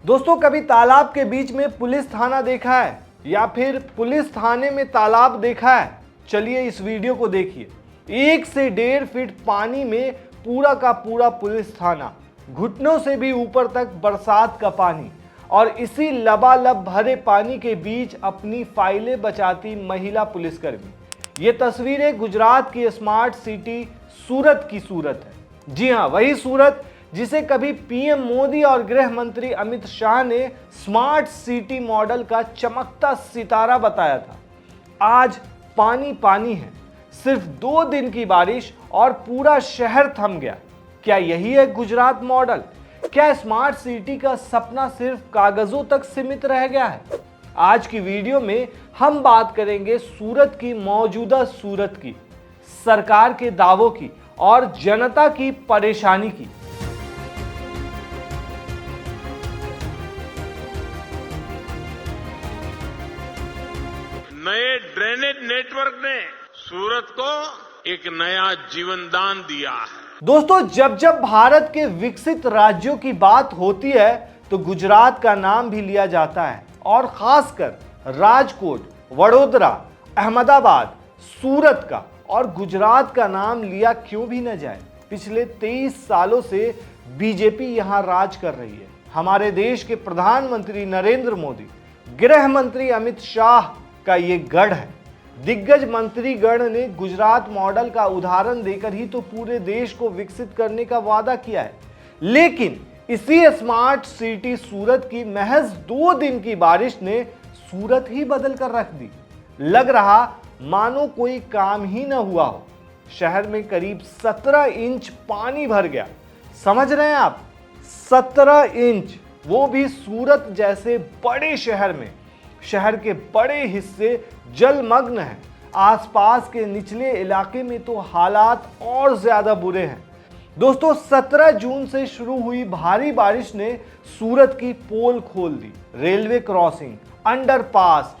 दोस्तों, कभी तालाब के बीच में पुलिस थाना देखा है या फिर पुलिस थाने में तालाब देखा है? चलिए इस वीडियो को देखिए। 1 से 1.5 फीट पानी में पूरा का पूरा पुलिस थाना, घुटनों से भी ऊपर तक बरसात का पानी, और इसी लबालब भरे पानी के बीच अपनी फाइलें बचाती महिला पुलिसकर्मी। ये तस्वीरें गुजरात की स्मार्ट सिटी सूरत की सूरत है। जी हाँ, वही सूरत जिसे कभी पीएम मोदी और गृह मंत्री अमित शाह ने स्मार्ट सिटी मॉडल का चमकता सितारा बताया था। आज पानी पानी है। सिर्फ 2 दिन की बारिश और पूरा शहर थम गया। क्या यही है गुजरात मॉडल? क्या स्मार्ट सिटी का सपना सिर्फ कागजों तक सीमित रह गया है? आज की वीडियो में हम बात करेंगे सूरत की मौजूदा सूरत की, सरकार के दावों की और जनता की परेशानी की। नए ड्रेनेज नेटवर्क ने सूरत को एक नया जीवनदान दिया है। दोस्तों, जब जब भारत के विकसित राज्यों की बात होती है तो गुजरात का नाम भी लिया जाता है, और खासकर राजकोट, वडोदरा, अहमदाबाद, सूरत का और गुजरात का नाम लिया क्यों भी न जाए। पिछले 23 सालों से बीजेपी यहां राज कर रही है। हमारे देश के प्रधानमंत्री नरेंद्र मोदी, गृह मंत्री अमित शाह का ये गढ़ है। दिग्गज मंत्रीगण ने गुजरात मॉडल का उदाहरण देकर ही तो पूरे देश को विकसित करने का वादा किया है। लेकिन इसी स्मार्ट सिटी सूरत की महज 2 दिन की बारिश ने सूरत ही बदल कर रख दी। लग रहा मानो कोई काम ही न हुआ हो। शहर में करीब 17 इंच पानी भर गया। समझ रहे हैं आप? 17 इंच, वो भी सूरत जैसे बड़े शहर में। शहर के बड़े हिस्से जलमग्न हैं। आसपास के निचले इलाके में तो हालात और ज्यादा बुरे हैं। दोस्तों, 17 जून से शुरू हुई भारी बारिश ने सूरत की पोल खोल दी। रेलवे क्रॉसिंग, अंडरपास,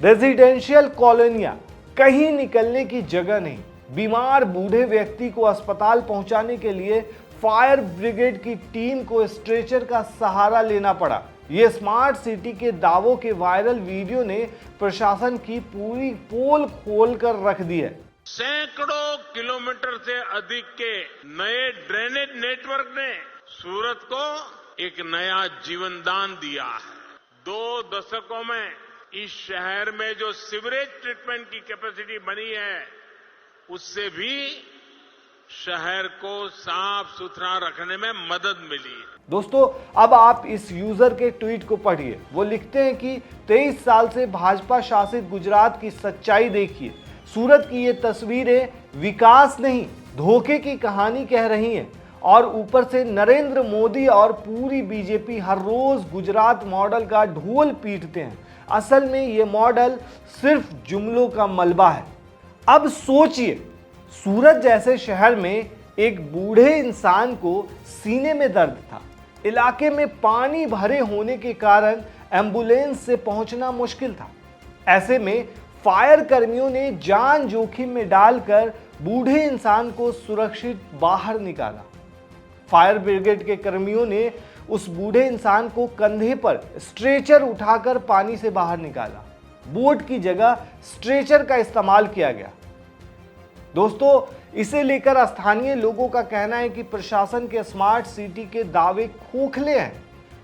रेजिडेंशियल कॉलोनियां, कहीं निकलने की जगह नहीं। बीमार बूढ़े व्यक्ति को अस्पताल पहुंचाने के लिए फायर ब्रिगेड की टीम को स्ट्रेचर का सहारा लेना पड़ा। ये स्मार्ट सिटी के दावों के वायरल वीडियो ने प्रशासन की पूरी पोल खोल कर रख दी है। सैकड़ों किलोमीटर से अधिक के नए ड्रेनेज नेटवर्क ने सूरत को एक नया जीवनदान दिया है। 2 दशकों में इस शहर में जो सीवरेज ट्रीटमेंट की कैपेसिटी बनी है, उससे भी शहर को साफ सुथरा रखने में मदद मिली। दोस्तों, अब आप इस यूजर के ट्वीट को पढ़िए। वो लिखते हैं कि 23 साल से भाजपा शासित गुजरात की सच्चाई देखिए। सूरत की ये तस्वीरें विकास नहीं, धोखे की कहानी कह रही हैं। और ऊपर से नरेंद्र मोदी और पूरी बीजेपी हर रोज गुजरात मॉडल का ढोल पीटते हैं। असल में ये मॉडल सिर्फ जुमलों का मलबा है। अब सोचिए, सूरत जैसे शहर में एक बूढ़े इंसान को सीने में दर्द था। इलाके में पानी भरे होने के कारण एम्बुलेंस से पहुंचना मुश्किल था। ऐसे में फायर कर्मियों ने जान जोखिम में डालकर बूढ़े इंसान को सुरक्षित बाहर निकाला। फायर ब्रिगेड के कर्मियों ने उस बूढ़े इंसान को कंधे पर स्ट्रेचर उठाकर पानी से बाहर निकाला। बोट की जगह स्ट्रेचर का इस्तेमाल किया गया। दोस्तों, इसे लेकर स्थानीय लोगों का कहना है कि प्रशासन के स्मार्ट सिटी के दावे खोखले हैं।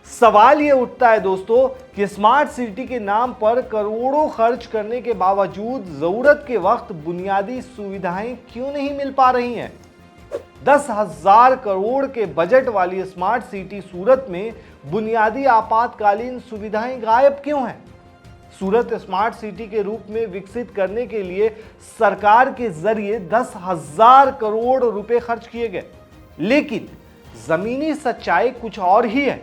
सवाल ये उठता है दोस्तों कि स्मार्ट सिटी के नाम पर करोड़ों खर्च करने के बावजूद जरूरत के वक्त बुनियादी सुविधाएं क्यों नहीं मिल पा रही हैं? 10,000 करोड़ के बजट वाली स्मार्ट सिटी सूरत में बुनियादी आपातकालीन सुविधाएं गायब क्यों हैं? सूरत स्मार्ट सिटी के रूप में विकसित करने के लिए सरकार के जरिए 10,000 करोड़ रुपए खर्च किए गए, लेकिन जमीनी सच्चाई कुछ और ही है।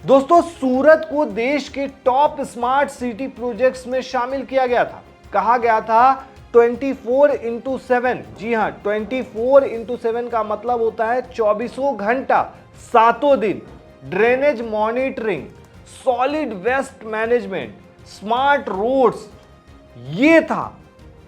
दोस्तों, सूरत को देश के टॉप स्मार्ट सिटी प्रोजेक्ट्स में शामिल किया गया था। कहा गया था 24x7। जी हां, 24x7 का मतलब होता है 24 घंटा 7 दिन। Drainage monitoring, solid waste management, smart roads, ये था।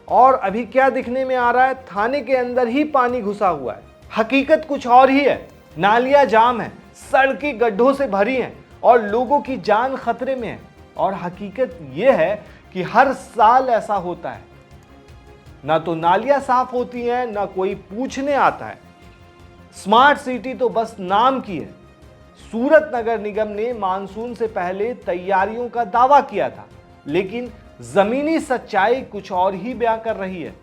और अभी क्या दिखने में आ रहा है? थाने के अंदर ही पानी घुसा हुआ है। हकीकत कुछ और ही है। नालियां जाम है, सड़कें गड्ढों से भरी हैं और लोगों की जान खतरे में है। और हकीकत यह है कि हर साल ऐसा होता है, ना तो नालियां साफ होती हैं, ना कोई पूछने आता है। स्मार्ट सिटी तो बस नाम की है। सूरत नगर निगम ने मानसून से पहले तैयारियों का दावा किया था, लेकिन जमीनी सच्चाई कुछ और ही बयां कर रही है।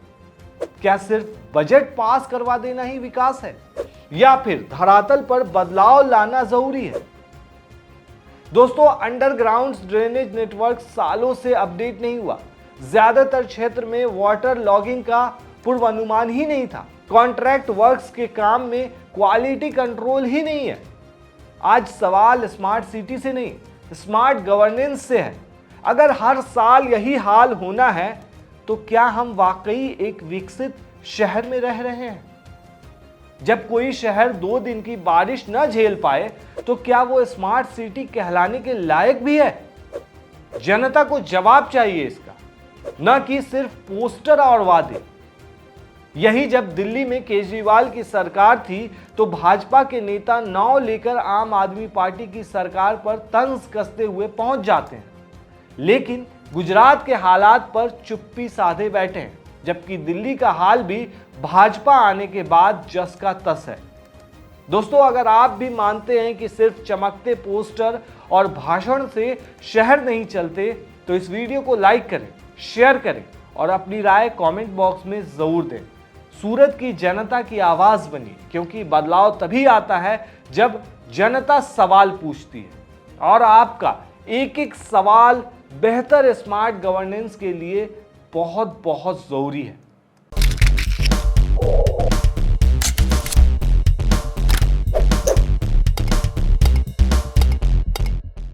क्या सिर्फ बजट पास करवा देना ही विकास है, या फिर धरातल पर बदलाव लाना जरूरी है? दोस्तों, अंडरग्राउंड ड्रेनेज नेटवर्क सालों से अपडेट नहीं हुआ। ज्यादातर क्षेत्र में वाटर लॉगिंग का पूर्वानुमान ही नहीं था। कॉन्ट्रैक्ट वर्क्स के काम में क्वालिटी कंट्रोल ही नहीं है। आज सवाल स्मार्ट सिटी से नहीं, स्मार्ट गवर्नेंस से है। अगर हर साल यही हाल होना है तो क्या हम वाकई एक विकसित शहर में रह रहे हैं? जब कोई शहर 2 दिन की बारिश न झेल पाए तो क्या वो स्मार्ट सिटी कहलाने के लायक भी है? जनता को जवाब चाहिए इसका, न कि सिर्फ पोस्टर और वादे। यही जब दिल्ली में केजरीवाल की सरकार थी तो भाजपा के नेता नाव लेकर आम आदमी पार्टी की सरकार पर तंज कसते हुए पहुंच जाते हैं, लेकिन गुजरात के हालात पर चुप्पी साधे बैठे हैं, जबकि दिल्ली का हाल भी भाजपा आने के बाद जस का तस है। दोस्तों, अगर आप भी मानते हैं कि सिर्फ चमकते पोस्टर और भाषण से शहर नहीं चलते तो इस वीडियो को लाइक करें, शेयर करें और अपनी राय कमेंट बॉक्स में जरूर दें। सूरत की जनता की आवाज बनिए, क्योंकि बदलाव तभी आता है जब जनता सवाल पूछती है। और आपका एक एक सवाल बेहतर स्मार्ट गवर्नेंस के लिए बहुत बहुत जरूरी है।